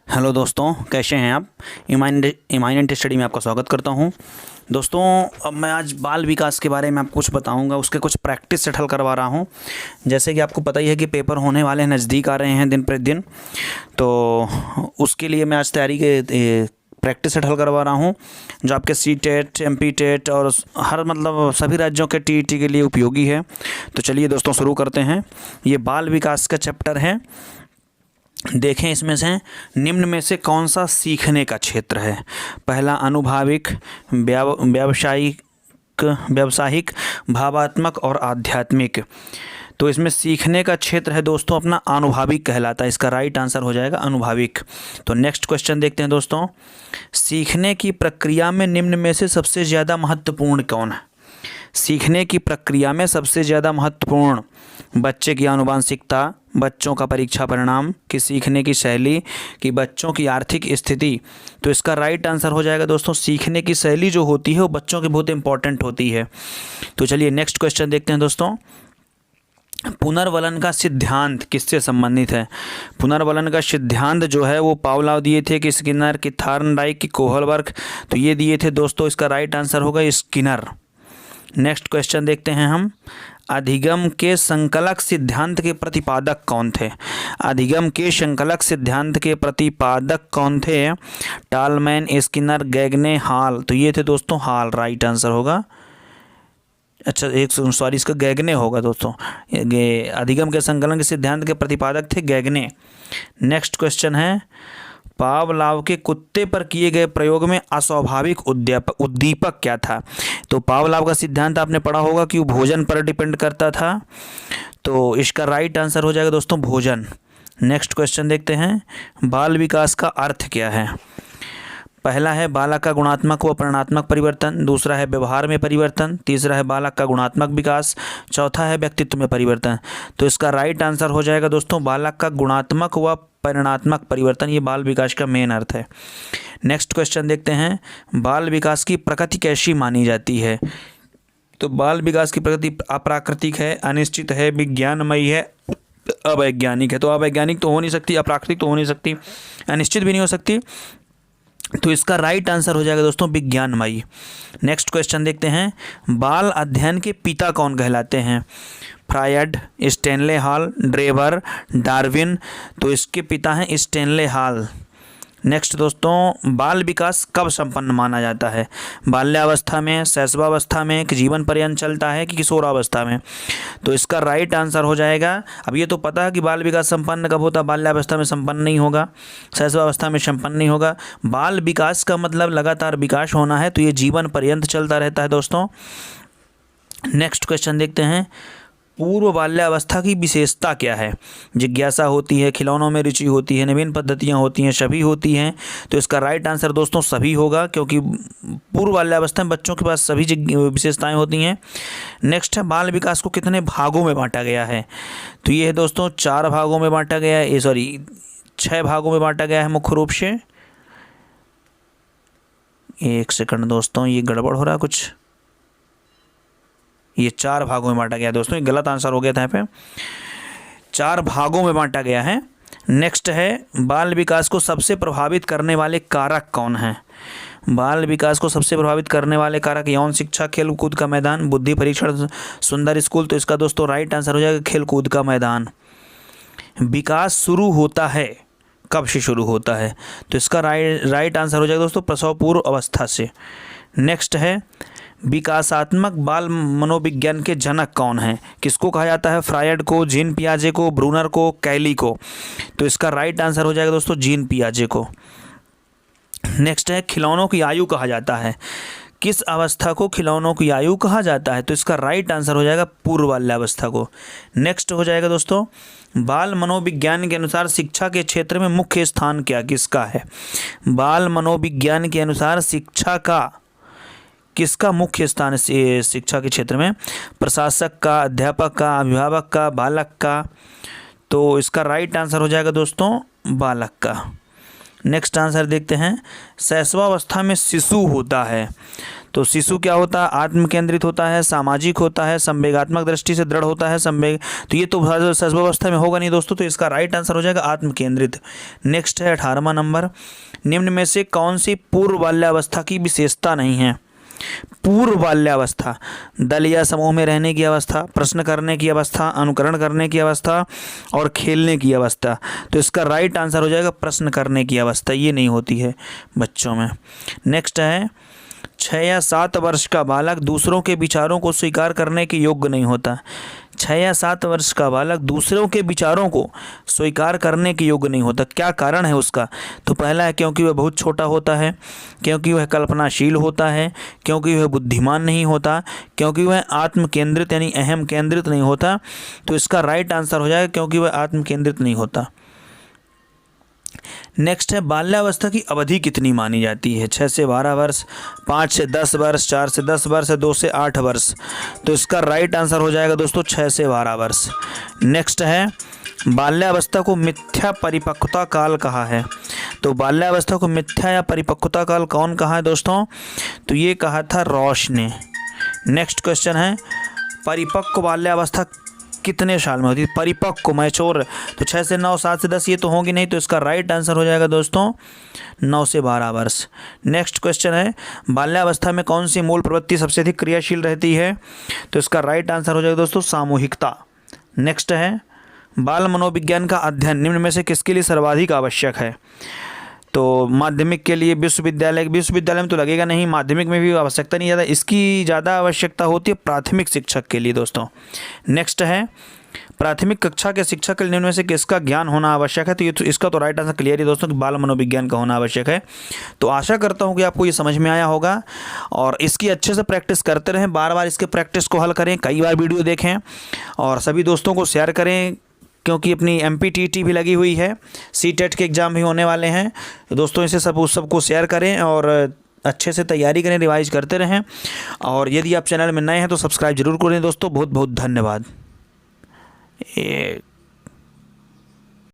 Hello दोस्तों, कैसे हैं आप। इमाइनेंट स्टडी में आपका स्वागत करता हूं। दोस्तों, अब मैं आज बाल विकास के बारे में आपको कुछ बताऊंगा। उसके कुछ प्रैक्टिस सेट हल करवा रहा हूं। जैसे कि आपको पता ही है कि पेपर होने वाले नज़दीक आ रहे हैं दिन प्रतिदिन, तो उसके लिए मैं आज तैयारी के प्रैक्टिस सेट हल करवा रहा हूँ, जो आपके सी टेट, MP टेट और हर सभी राज्यों के TET के लिए उपयोगी है। तो चलिए दोस्तों, शुरू करते हैं। ये बाल विकास का चैप्टर है। देखें, इसमें से निम्न में से कौन सा सीखने का क्षेत्र है। पहला अनुभाविक, व्यावसायिक, भावात्मक और आध्यात्मिक। तो इसमें सीखने का क्षेत्र है दोस्तों अपना अनुभाविक कहलाता है। इसका राइट आंसर हो जाएगा अनुभाविक। तो नेक्स्ट क्वेश्चन देखते हैं दोस्तों। सीखने की प्रक्रिया में निम्न में से सबसे ज़्यादा महत्वपूर्ण कौन है। सीखने की प्रक्रिया में सबसे ज़्यादा महत्वपूर्ण बच्चे की आनुवांशिकता, बच्चों का परीक्षा परिणाम, कि सीखने की शैली, कि बच्चों की आर्थिक स्थिति। तो इसका राइट आंसर हो जाएगा दोस्तों सीखने की शैली जो होती है वो बच्चों की बहुत इंपॉर्टेंट होती है। तो चलिए नेक्स्ट क्वेश्चन देखते हैं दोस्तों। पुनर्वलन का सिद्धांत किससे संबंधित है। पुनर्वलन का सिद्धांत जो है वो पावलोव दिए थे, कि स्किनर, कि थॉर्नडाइक, कि कोहलबर्ग। तो ये दिए थे दोस्तों। इसका राइट आंसर होगा स्किनर। नेक्स्ट क्वेश्चन देखते हैं हम। अधिगम के संकलक सिद्धांत के प्रतिपादक कौन थे। अधिगम के संकलक सिद्धांत के प्रतिपादक कौन थे। Tolman, Skinner, Gagne, Hall. तो ये थे दोस्तों हॉल। राइट आंसर होगा, इसका गैगने होगा दोस्तों। ये अधिगम के संकलन के सिद्धांत के प्रतिपादक थे गैगने। नेक्स्ट क्वेश्चन है। पावलोव के कुत्ते पर किए गए प्रयोग में अस्वाभाविक उद्दीपक क्या था। तो पावलोव का सिद्धांत आपने पढ़ा होगा कि वो भोजन पर डिपेंड करता था। तो इसका राइट आंसर हो जाएगा दोस्तों भोजन। नेक्स्ट क्वेश्चन देखते हैं। बाल विकास का अर्थ क्या है। पहला है बालक का गुणात्मक व परिमाणात्मक परिवर्तन, दूसरा है व्यवहार में परिवर्तन, तीसरा है बालक का गुणात्मक विकास, चौथा है व्यक्तित्व में परिवर्तन। तो इसका राइट आंसर हो जाएगा दोस्तों बालक का गुणात्मक व परिमाणात्मक परिवर्तन। ये बाल विकास का मेन अर्थ है। नेक्स्ट क्वेश्चन देखते हैं। बाल विकास की प्रकृति कैसी मानी जाती है। तो बाल विकास की प्रकृति अप्राकृतिक है, अनिश्चित है, विज्ञानमयी है, अवैज्ञानिक है। तो अवैज्ञानिक तो हो नहीं सकती, अप्राकृतिक तो हो नहीं सकती, अनिश्चित भी नहीं हो सकती। तो इसका राइट आंसर हो जाएगा दोस्तों विज्ञानमयी। नेक्स्ट क्वेश्चन देखते हैं। बाल अध्ययन के पिता कौन कहलाते हैं। Freud, Stanley Hall, Drever, Darwin. तो इसके पिता हैं स्टैनले हॉल। नेक्स्ट दोस्तों। बाल विकास कब संपन्न माना जाता है। बाल्यावस्था में, शैशवावस्था में, कि जीवन पर्यंत चलता है, कि किशोरावस्था में। तो इसका राइट आंसर हो जाएगा, अब ये तो पता है कि बाल विकास संपन्न कब होता है। बाल्यावस्था में संपन्न नहीं होगा, शैशवावस्था में संपन्न नहीं होगा। बाल विकास का मतलब लगातार विकास होना है, तो ये जीवन पर्यंत चलता रहता है दोस्तों। नेक्स्ट क्वेश्चन देखते हैं। पूर्व बाल्यावस्था की विशेषता क्या है। जिज्ञासा होती है, खिलौनों में रुचि होती है, नवीन पद्धतियां होती हैं, सभी होती हैं। तो इसका राइट आंसर दोस्तों सभी होगा, क्योंकि पूर्व बाल्यावस्था में बच्चों के पास सभी विशेषताएं होती हैं। नेक्स्ट है। बाल विकास को कितने भागों में बांटा गया है। तो ये है दोस्तों 4 भागों में बांटा गया है, 6 भागों में बांटा गया है मुख्य रूप से। एक सेकंड दोस्तों, ये गड़बड़ हो रहा है कुछ। ये 4 भागों में बांटा गया दोस्तों, ये गलत आंसर हो गया था। यहाँ पे 4 भागों में बांटा गया है। नेक्स्ट है। बाल विकास को सबसे प्रभावित करने वाले कारक कौन हैं। बाल विकास को सबसे प्रभावित करने वाले कारक यौन शिक्षा, खेल कूद का मैदान, बुद्धि परीक्षण, सुंदर स्कूल। तो इसका दोस्तों राइट आंसर हो जाएगा खेल कूद का मैदान। विकास शुरू होता है, कब से शुरू होता है। तो इसका राइट आंसर हो जाएगा दोस्तों प्रसव पूर्व अवस्था से। नेक्स्ट है। विकासात्मक बाल मनोविज्ञान के जनक कौन हैं। किसको कहा जाता है। फ्रायड को, जीन पियाजे को, ब्रूनर को, कैली को। तो इसका राइट आंसर हो जाएगा दोस्तों जीन पियाजे को। नेक्स्ट है। खिलौनों की आयु कहा जाता है। किस अवस्था को खिलौनों की आयु कहा जाता है। तो इसका राइट आंसर हो जाएगा पूर्व बाल्यावस्था को। नेक्स्ट हो जाएगा दोस्तों। बाल मनोविज्ञान के अनुसार शिक्षा के क्षेत्र में मुख्य स्थान क्या किसका है। बाल मनोविज्ञान के अनुसार शिक्षा का किसका मुख्य स्थान है शिक्षा के क्षेत्र में। प्रशासक का, अध्यापक का, अभिभावक का, बालक का। तो इसका राइट आंसर हो जाएगा दोस्तों बालक का। नेक्स्ट आंसर देखते हैं। शैशवावस्था में शिशु होता है। तो शिशु क्या होता है, आत्म केंद्रित होता है, सामाजिक होता है, संवेगात्मक दृष्टि से दृढ़ होता है, संवेग, तो ये तो सर्वावस्था में होगा नहीं दोस्तों, तो इसका राइट आंसर हो जाएगा आत्म केंद्रित। नेक्स्ट है 18वां नंबर, निम्न में से कौन सी पूर्व बाल्यावस्था की विशेषता नहीं है। पूर्व बाल्यावस्था, दल या समूह में रहने की अवस्था, प्रश्न करने की अवस्था, अनुकरण करने की अवस्था और खेलने की अवस्था। तो इसका राइट आंसर हो जाएगा प्रश्न करने की अवस्था, ये नहीं होती है बच्चों में। नेक्स्ट है 6 या 7 वर्ष का बालक दूसरों के विचारों को स्वीकार करने के योग्य नहीं होता। 6 या 7 वर्ष का बालक दूसरों के विचारों को स्वीकार करने के योग्य नहीं होता। क्या कारण है उसका, तो पहला है क्योंकि वह बहुत छोटा होता है, क्योंकि वह कल्पनाशील होता है, क्योंकि वह बुद्धिमान नहीं होता, क्योंकि वह आत्म केंद्रित यानी अहम केंद्रित नहीं होता। तो इसका राइट आंसर हो जाएगा क्योंकि वह आत्म केंद्रित नहीं होता। नेक्स्ट है बाल्यावस्था की अवधि कितनी मानी जाती है। 6 से 12 वर्ष, 5 से 10 वर्ष, 4 से 10 वर्ष, 2 से 8 वर्ष। तो इसका राइट आंसर हो जाएगा दोस्तों 6 से 12 वर्ष। नेक्स्ट है बाल्यावस्था को मिथ्या परिपक्वता काल कहा है। तो बाल्यावस्था को मिथ्या या परिपक्वता काल कौन कहा है दोस्तों, तो ये कहा था रॉश ने। नेक्स्ट क्वेश्चन है परिपक्व बाल्यावस्था कितने साल में होती है। परिपक्व मैच्योर, तो 6 से 9, 7 से 10 ये तो होंगी नहीं, तो इसका राइट आंसर हो जाएगा दोस्तों 9 से 12 वर्ष। नेक्स्ट क्वेश्चन है बाल्यावस्था में कौन सी मूल प्रवृत्ति सबसे अधिक क्रियाशील रहती है। तो इसका राइट आंसर हो जाएगा दोस्तों सामूहिकता। नेक्स्ट है बाल मनोविज्ञान का अध्ययन निम्न में से किसके लिए सर्वाधिक आवश्यक है। तो माध्यमिक के लिए, विश्वविद्यालय में तो लगेगा नहीं, माध्यमिक में भी आवश्यकता नहीं ज़्यादा, इसकी ज़्यादा आवश्यकता होती है प्राथमिक शिक्षक के लिए दोस्तों। नेक्स्ट है प्राथमिक कक्षा के शिक्षक के लिए निम्न में से किसका ज्ञान होना आवश्यक है। तो ये तो इसका तो राइट आंसर क्लियर है दोस्तों कि बाल मनोविज्ञान का होना आवश्यक है। तो आशा करता हूँ कि आपको ये समझ में आया होगा और इसकी अच्छे से प्रैक्टिस करते रहें, बार बार इसके प्रैक्टिस को हल करें, कई बार वीडियो देखें और सभी दोस्तों को शेयर करें, क्योंकि अपनी MPTT भी लगी हुई है, CTET के एग्ज़ाम भी होने वाले हैं। तो दोस्तों इसे सबको शेयर करें और अच्छे से तैयारी करें, रिवाइज करते रहें। और यदि आप चैनल में नए हैं तो सब्सक्राइब जरूर करें दोस्तों। बहुत बहुत धन्यवाद।